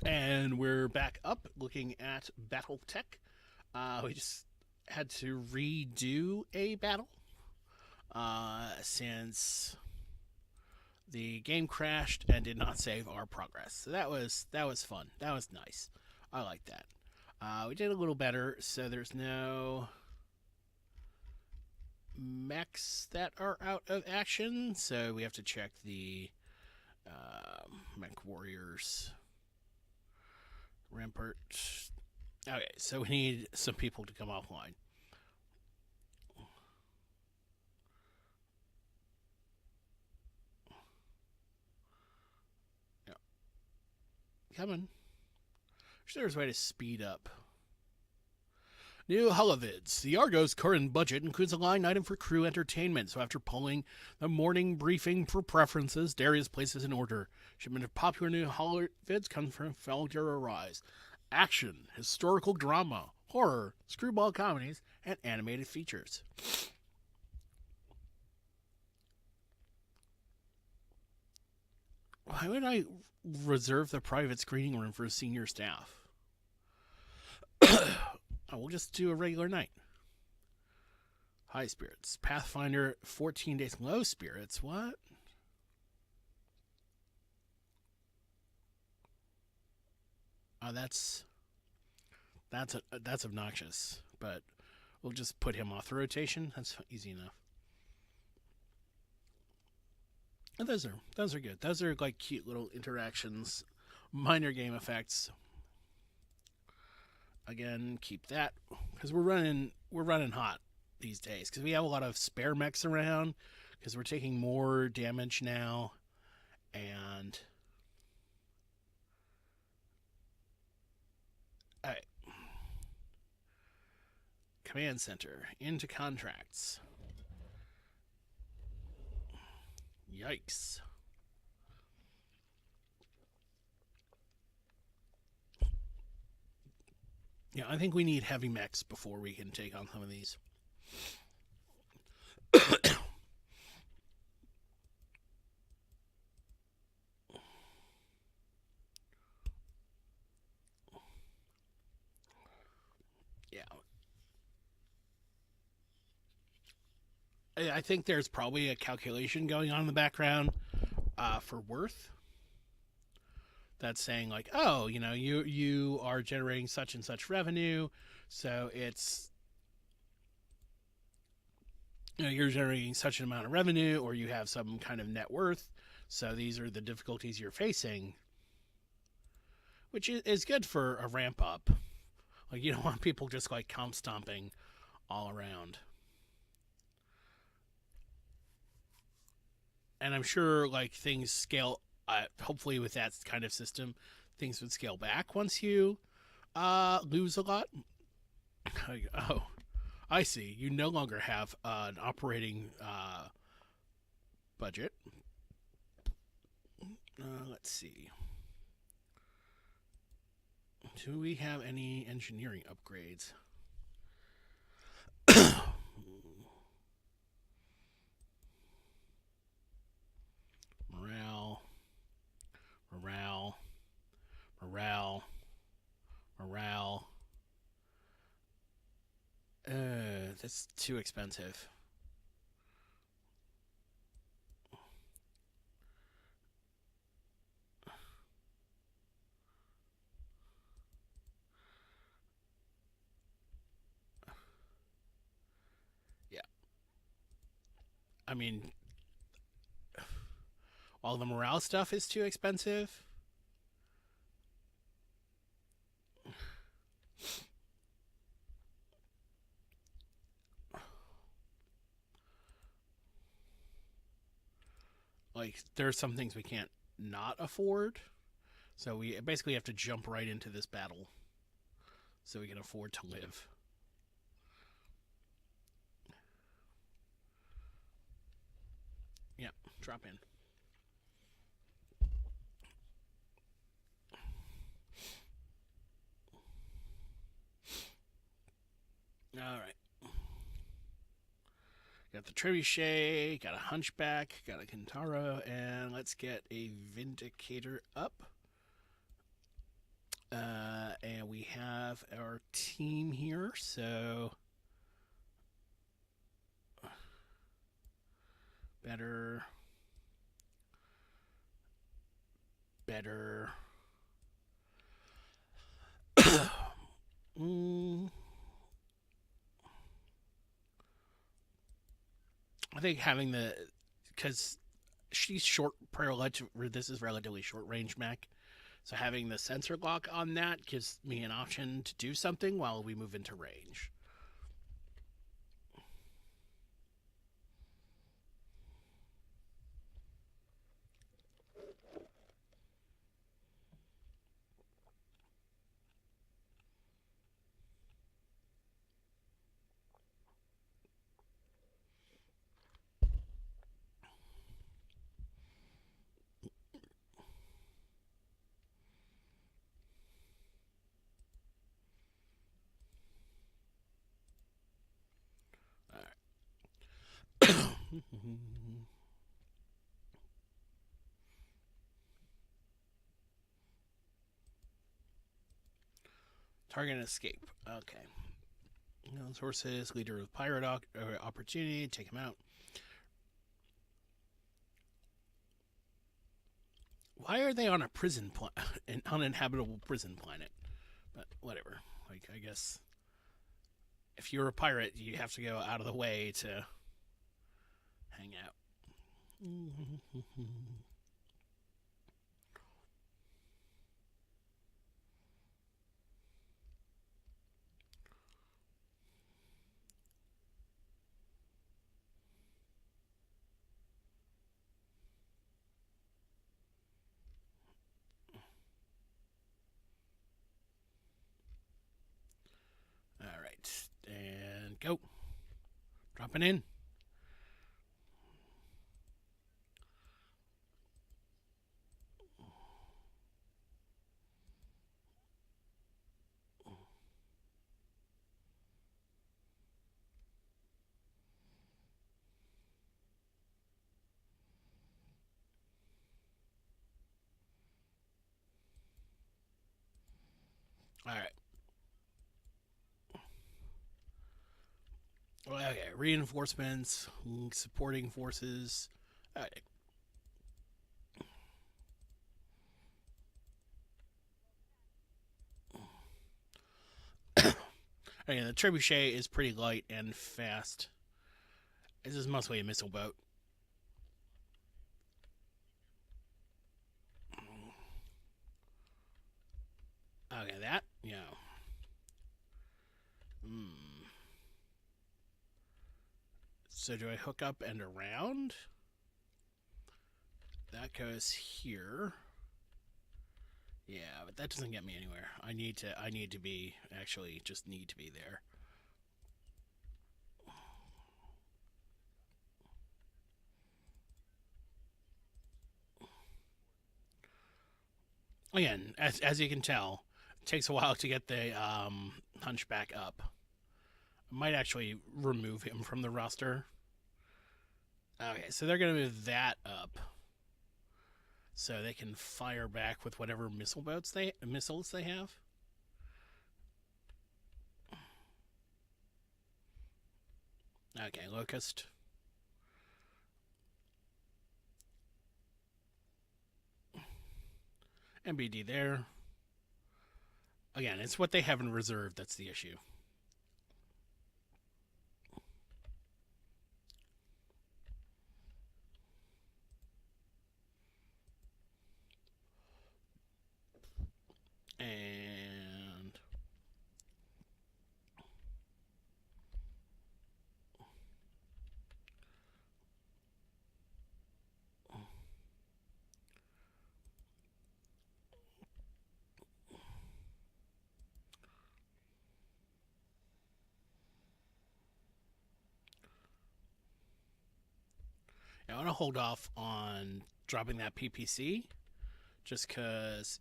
And we're back up looking at Battletech. We just had to redo a battle since the game crashed and did not save our progress. So that was fun. That was nice. I like that. We did a little better, so there's no mechs that are out of action. So we have to check the mech warriors. Rampart. Okay, so we need some people to come offline. Yeah, coming. There's a way to speed up. New Holovids. The Argo's current budget includes a line item for crew entertainment, so after pulling the morning briefing for preferences, Darius places an order. Shipment of popular new Holovids comes from Felder Arise. Action, historical drama, horror, screwball comedies, and animated features. Why would I reserve the private screening room for senior staff? We'll just do a regular night. High spirits. Pathfinder, 14 days. Low spirits. What? Oh, that's obnoxious. But we'll just put him off the rotation. That's easy enough. And those are good. Those are like cute little interactions, minor game effects. Again, keep that because we're running hot these days because we have a lot of spare mechs around because we're taking more damage now, and all right, command center into contracts. Yikes. Yeah, I think we need heavy mechs before we can take on some of these. Yeah. I think there's probably a calculation going on in the background for worth that's saying like, oh, you are generating such and such revenue, so it's you're generating such an amount of revenue, or you have some kind of net worth. So these are the difficulties you're facing, which is good for a ramp up. Like you don't want people just like comp stomping all around. And I'm sure like things scale. Hopefully, with that kind of system, things would scale back once you lose a lot. Oh, I see. You no longer have an operating budget. Let's see. Do we have any engineering upgrades? Morale, morale, morale, morale. That's too expensive. Yeah, I mean, all the morale stuff is too expensive. Like, there are some things we can't not afford. So we basically have to jump right into this battle so we can afford to live. Yeah, drop in. All right. Got the Trebuchet, got a Hunchback, got a Kintaro, and let's get a Vindicator up. have our team here, so better. mm, I think having because she's short. This is relatively short range mech, so having the sensor lock on that gives me an option to do something while we move into range. Target and escape. Okay. Sources, leader of pirate opportunity, take him out. Why are they on a prison an uninhabitable prison planet? But whatever. Like, I guess if you're a pirate, you have to go out of the way to hang out. All right, and go. Dropping in. All right. Okay, reinforcements, supporting forces. All right. Okay, the trebuchet is pretty light and fast. This is mostly a missile boat. Okay, that, yeah. So do I hook up and around? That goes here. Yeah, but that doesn't get me anywhere. I need to be there. Again, as you can tell, it takes a while to get the hunchback up. I might actually remove him from the roster. Okay, so they're going to move that up, so they can fire back with whatever missiles they have. Okay, Locust. MBD there. Again, it's what they have in reserve that's the issue. And I want to hold off on dropping that PPC just because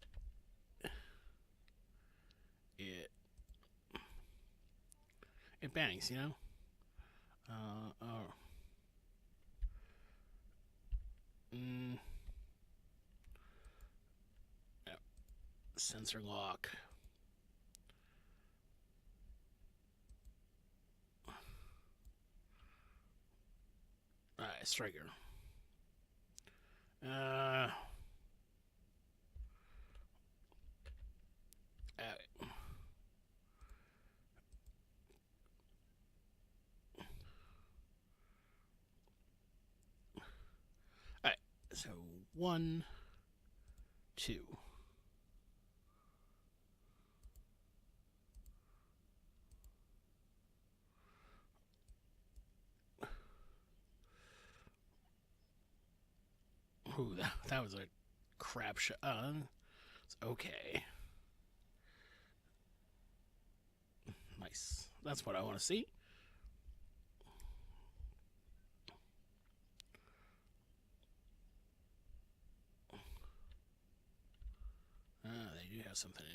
it bangs, you know? Oh. Yep. Sensor lock. striker. Uh, Alright, so 1, 2. Ooh, that was a crap shot. It's okay. Nice. That's what I want to see. They do have something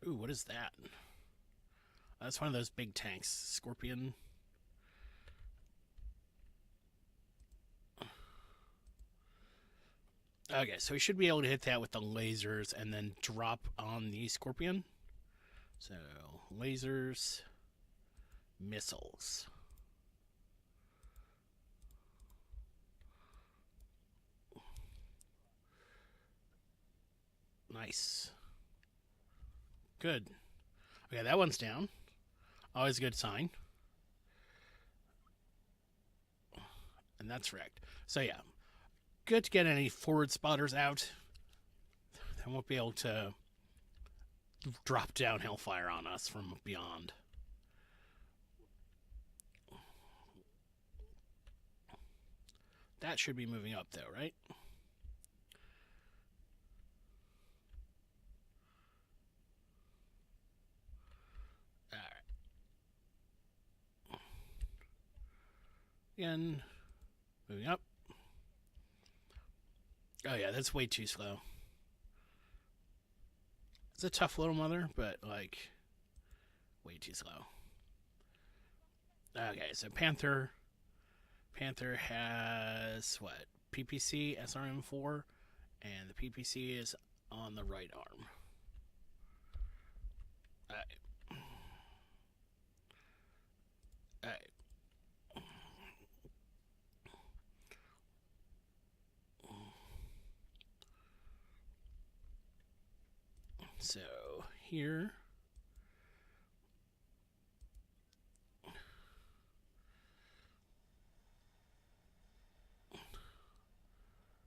in. Ooh, what is that? That's one of those big tanks. Scorpion. Okay, so we should be able to hit that with the lasers and then drop on the Scorpion. So, lasers, missiles. Nice. Good. Okay, that one's down. Always a good sign. And that's wrecked. So yeah, good to get any forward spotters out. They won't be able to drop down hellfire on us from beyond. That should be moving up though, right? Alright. Again, moving up. Oh yeah, that's way too slow. It's a tough little mother, but like way too slow. Okay, so Panther has what? PPC, SRM4, and the PPC is on the right arm. Alright. Alright. So here.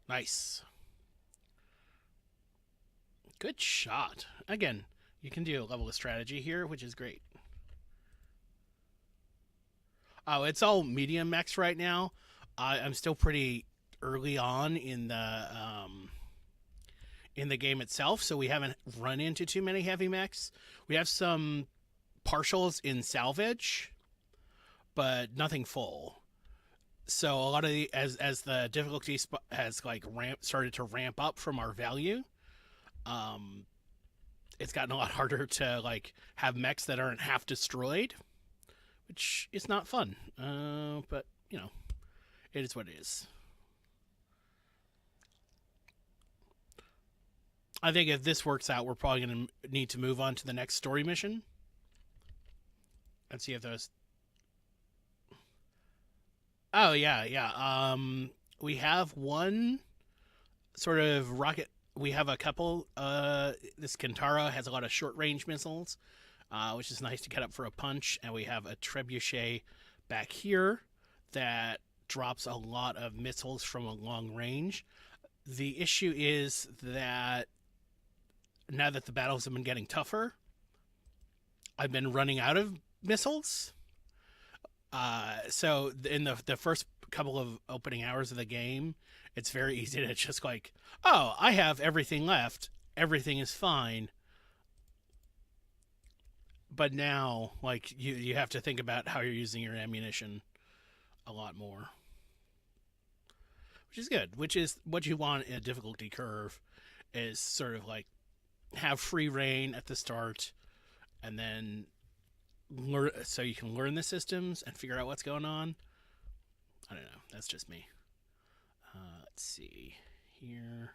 Nice. Good shot. Again, you can do a level of strategy here, which is great. Oh, it's all medium mechs right now. I'm still pretty early on in the game itself, so we haven't run into too many heavy mechs. We have some partials in salvage, but nothing full. So a lot of the as the difficulty has like started to ramp up from our value, it's gotten a lot harder to like have mechs that aren't half destroyed, which is not fun. But you know, it is what it is. I think if this works out, we're probably going to need to move on to the next story mission. Let's see if those. Oh yeah. We have one sort of rocket. We have a couple. This Kintara has a lot of short range missiles, which is nice to get up for a punch. And we have a trebuchet back here that drops a lot of missiles from a long range. The issue is that now that the battles have been getting tougher, I've been running out of missiles. So in the first couple of opening hours of the game, it's very easy to just like, oh, I have everything left. Everything is fine. But now, like, you have to think about how you're using your ammunition a lot more. Which is good. Which is what you want in a difficulty curve, is sort of like have free reign at the start, and then learn so you can learn the systems and figure out what's going on. I don't know. That's just me. Let's see here.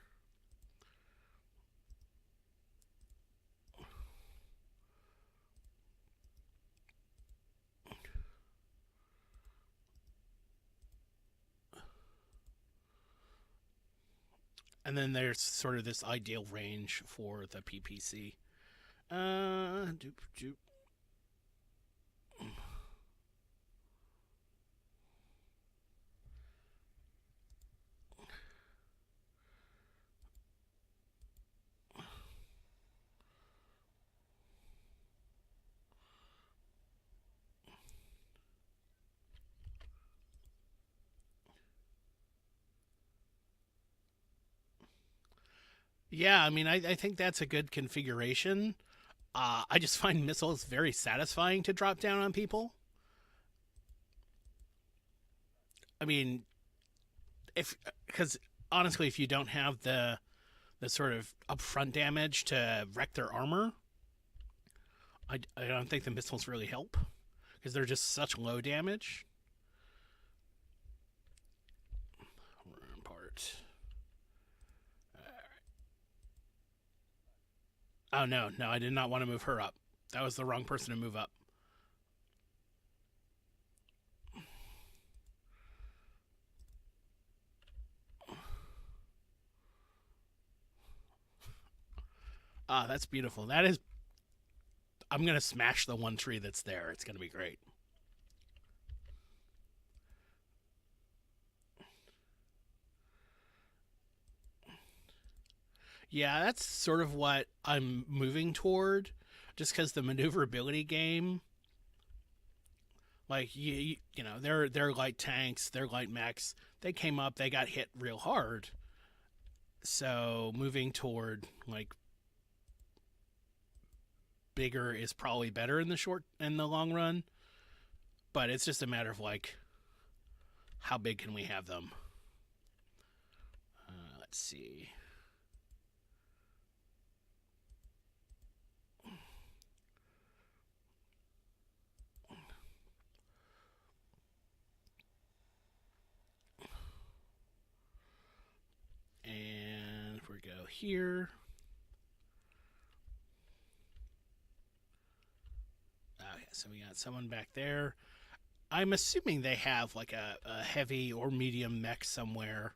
And then there's sort of this ideal range for the PPC. Doop, doop. Yeah, I mean, I think that's a good configuration. I just find missiles very satisfying to drop down on people. I mean, if because honestly, if you don't have the sort of upfront damage to wreck their armor, I don't think the missiles really help because they're just such low damage. Part. Oh no, no, I did not want to move her up. That was the wrong person to move up. Ah, that's beautiful. That is. I'm gonna smash the one tree that's there. It's gonna be great. Yeah, that's sort of what I'm moving toward. Just because the maneuverability game, like you know, they're light tanks, they're light mechs. They came up, they got hit real hard. So moving toward like bigger is probably better in the long run. But it's just a matter of like how big can we have them? Let's see. And if we go here. Okay, so we got someone back there. I'm assuming they have like a heavy or medium mech somewhere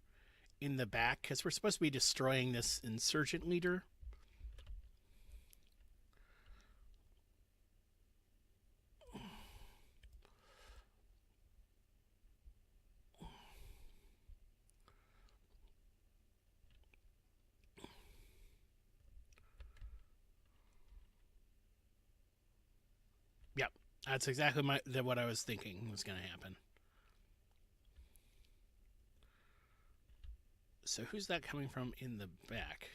in the back because we're supposed to be destroying this insurgent leader. Yep, that's exactly what I was thinking was going to happen. So who's that coming from in the back?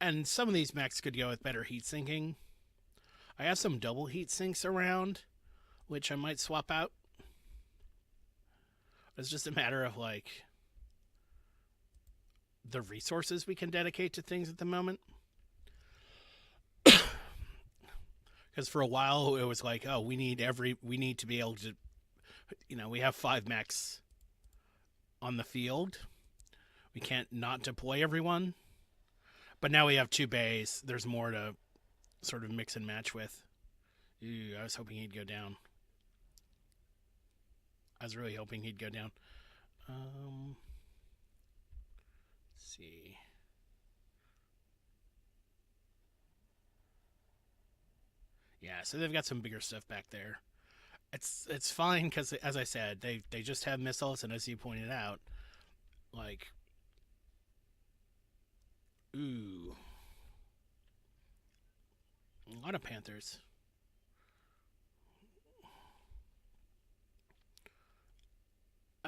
And some of these mechs could go with better heat sinking. I have some double heat sinks around, which I might swap out. It's just a matter of like the resources we can dedicate to things at the moment. Because for a while it was like, oh, we need to be able to, we have 5 mechs on the field. We can't not deploy everyone. But now we have 2 bays. There's more to sort of mix and match with. Ooh, I was hoping he'd go down. I was really hoping he'd go down. Let's see. Yeah, so they've got some bigger stuff back there. It's fine because, as I said, they just have missiles, and as you pointed out, like, ooh, a lot of Panthers.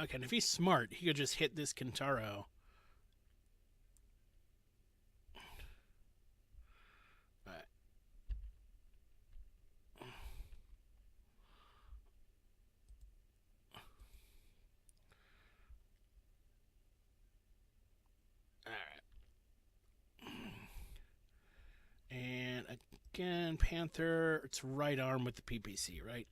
Okay, and if he's smart, he could just hit this Kintaro. And again, Panther, it's right arm with the PPC, right?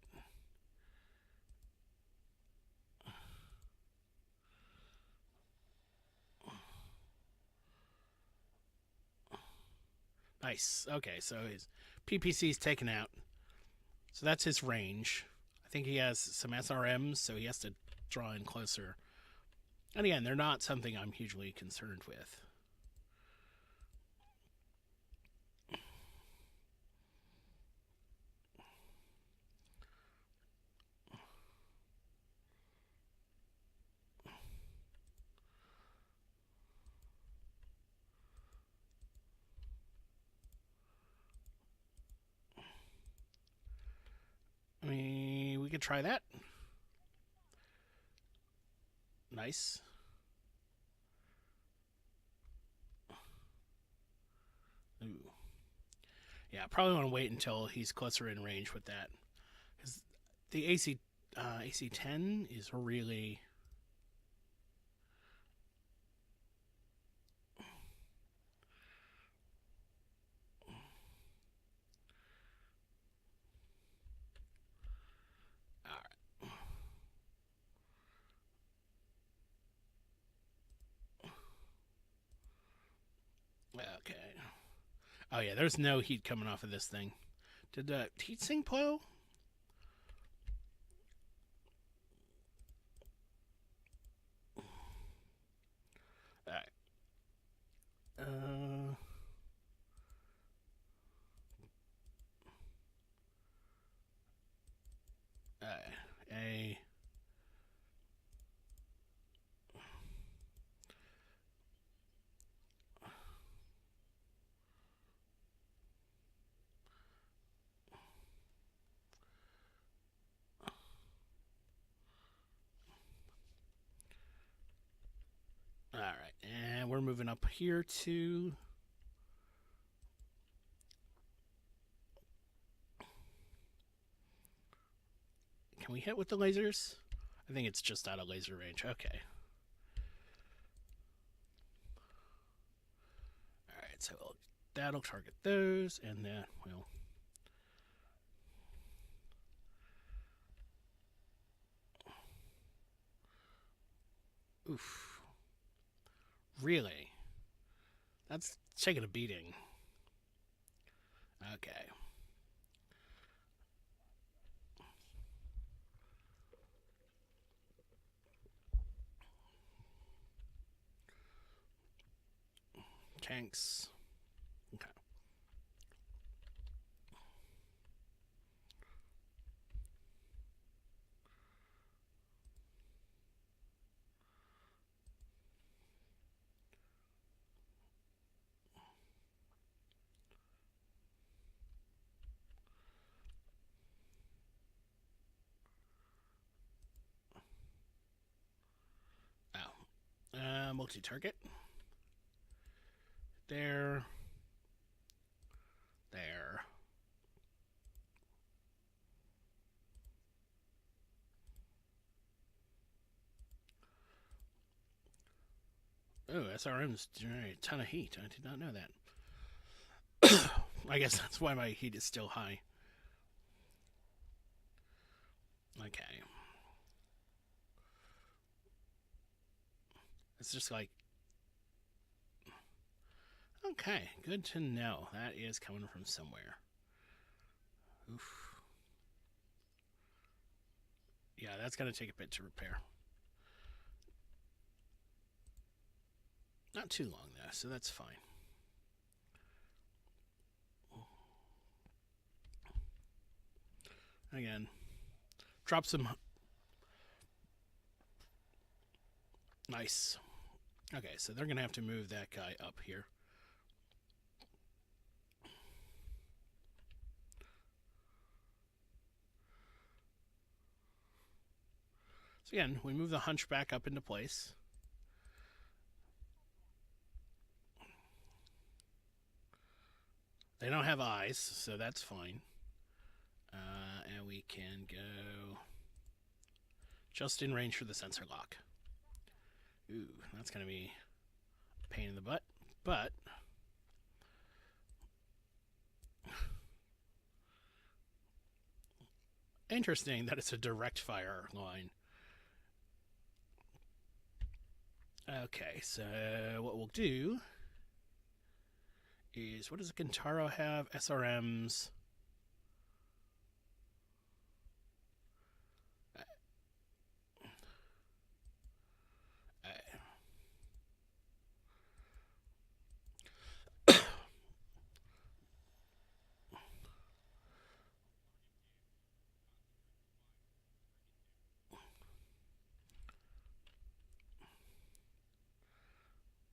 Nice. Nice. Okay, so his PPC's taken out. So that's his range. I think he has some SRMs, so he has to draw in closer. And again, they're not something I'm hugely concerned with. I mean, we could try that. Nice. Ooh. Yeah, probably want to wait until he's closer in range with that. Because the AC 10 is really... Okay. Oh yeah, there's no heat coming off of this thing. Did the heat sink blow? Alright. A... Alright, and we're moving up here to... Can we hit with the lasers? I think it's just out of laser range. Okay. Alright, so that'll target those, and then we'll... Oof. Really? That's taking a beating. Okay. Tanks. Okay. Multi-target. There. There. Oh, SRMs generate a ton of heat. I did not know that. I guess that's why my heat is still high. Okay. It's just like... Okay, good to know. That is coming from somewhere. Oof. Yeah, that's going to take a bit to repair. Not too long, though, so that's fine. Again, drop some... Nice. Okay, so they're going to have to move that guy up here. So again, we move the hunchback up into place. They don't have eyes, so that's fine. And we can go just in range for the sensor lock. Ooh, that's going to be a pain in the butt, but... Interesting that it's a direct fire line. Okay, so what we'll do is, what does Kintaro have? SRMs.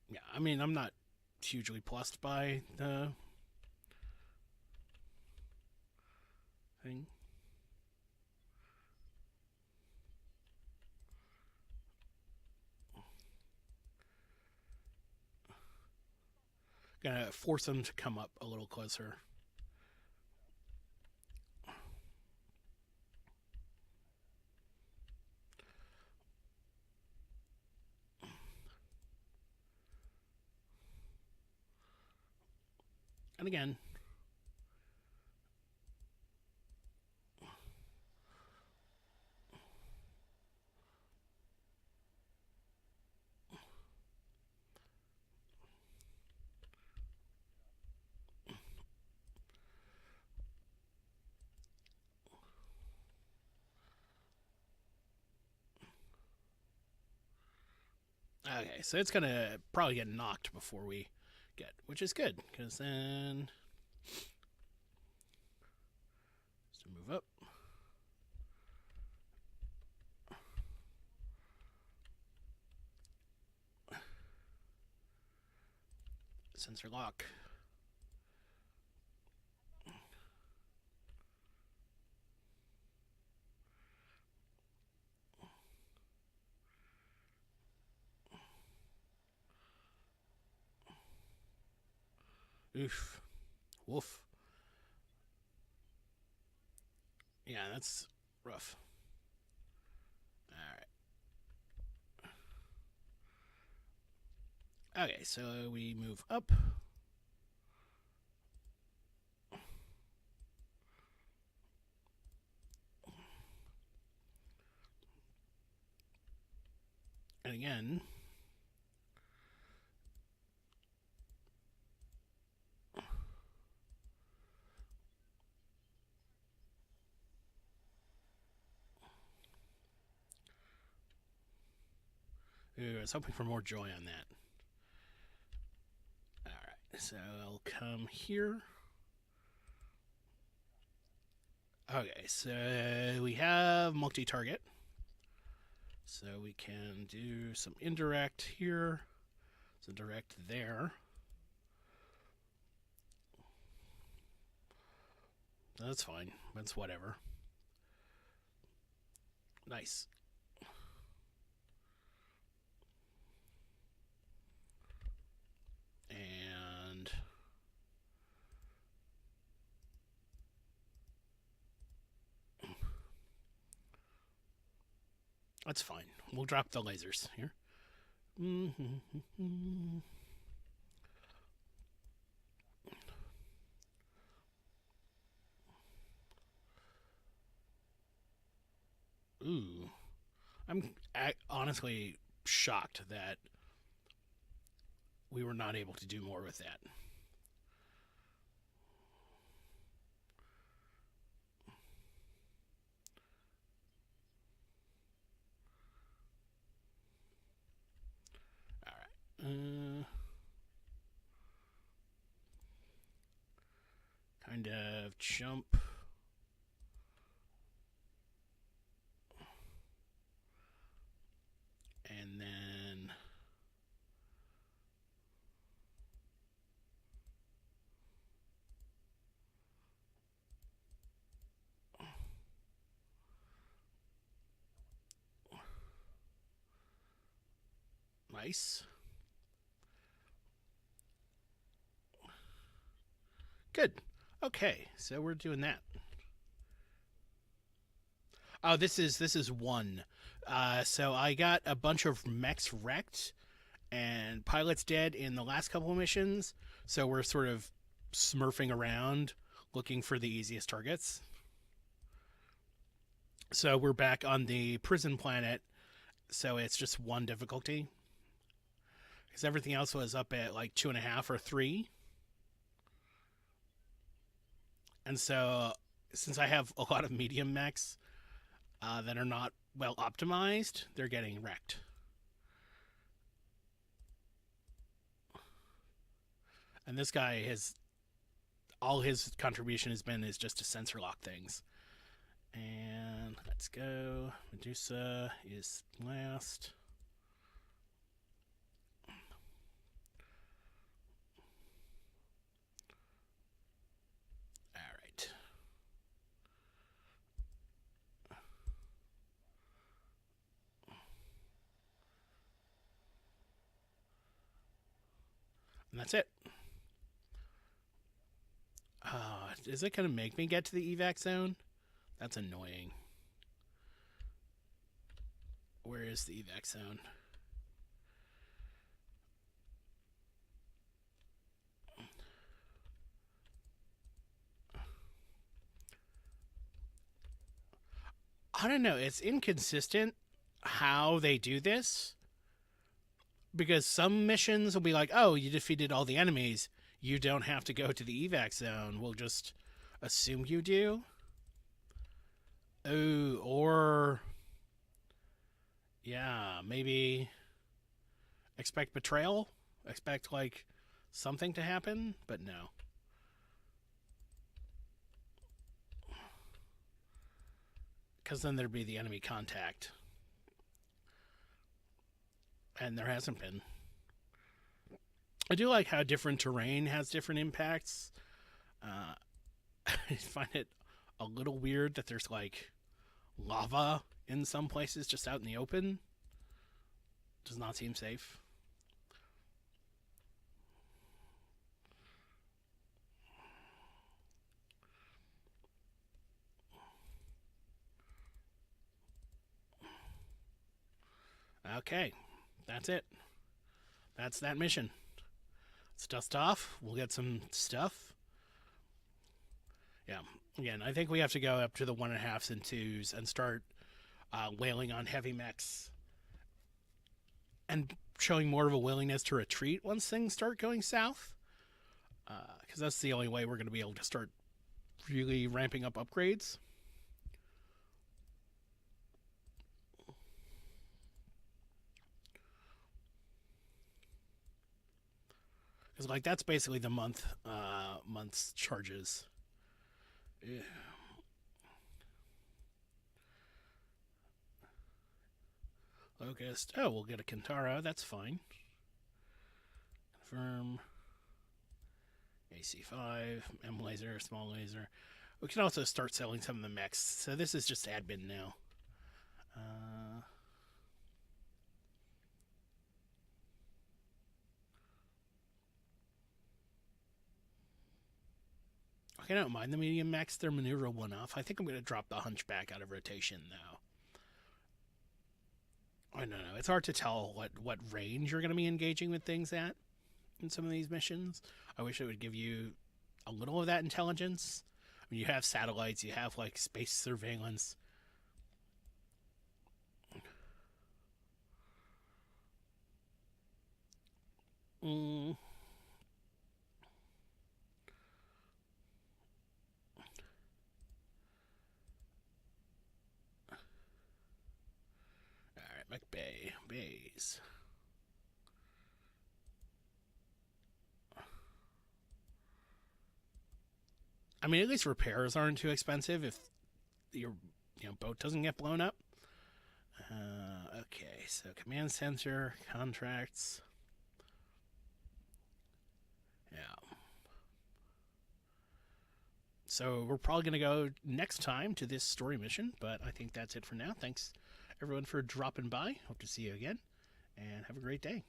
Yeah, I mean, I'm not hugely plussed by the thing. Gonna force them to come up a little closer. And again, okay, so it's gonna probably get knocked before we get, which is good, because then just to move up. Sensor lock. Oof. Woof. Yeah, that's rough. Alright. Okay, so we move up. And again, I was hoping for more joy on that. Alright, so I'll come here. Okay, so we have multi-target. So we can do some indirect here, some direct there. That's fine. That's whatever. Nice. And that's fine. We'll drop the lasers here. Ooh. I'm honestly shocked that we were not able to do more with that. Alright. Kind of jump. And then nice. Good. Okay, so we're doing that. Oh, this is one. So I got a bunch of mechs wrecked and pilots dead in the last couple of missions. So we're sort of smurfing around looking for the easiest targets. So we're back on the prison planet. So it's just one difficulty. Because everything else was up at like 2.5 or 3. And so, since I have a lot of medium mechs that are not well optimized, they're getting wrecked. And this guy has all his contribution has been is just to sensor lock things. And let's go. Medusa is last. All right. And that's it. Is it going to make me get to the evac zone? That's annoying. Where is the evac zone? I don't know. It's inconsistent how they do this. Because some missions will be like, oh, you defeated all the enemies. You don't have to go to the evac zone. We'll just assume you do. Oh, or... yeah, maybe expect betrayal? Expect, like, something to happen? But no. Because then there'd be the enemy contact. And there hasn't been. I do like how different terrain has different impacts. I find it a little weird that there's, like, lava in some places just out in the open. Does not seem safe. Okay, that's it. That's that mission. Let's dust off. We'll get some stuff. Yeah. Again, I think we have to go up to the 1.5s and 2s and start wailing on heavy mechs and showing more of a willingness to retreat once things start going south. Because that's the only way we're going to be able to start really ramping up upgrades. Because, like, that's basically the month's charges. Yeah. Locust. Oh, we'll get a Kintara. That's fine. Confirm. AC5. M laser. Small laser. We can also start selling some of the mechs. So this is just admin now. I don't mind the medium mechs. They're maneuverable enough. I think I'm going to drop the Hunchback out of rotation, though. I don't know. It's hard to tell what range you're going to be engaging with things at in some of these missions. I wish it would give you a little of that intelligence. I mean, you have satellites, you have, like, space surveillance. Mm. Alright, McBay. Bays. I mean, at least repairs aren't too expensive if your boat doesn't get blown up. Okay, so command center, contracts. Yeah. So we're probably going to go next time to this story mission, but I think that's it for now. Thanks, everyone, for dropping by. Hope to see you again, and have a great day.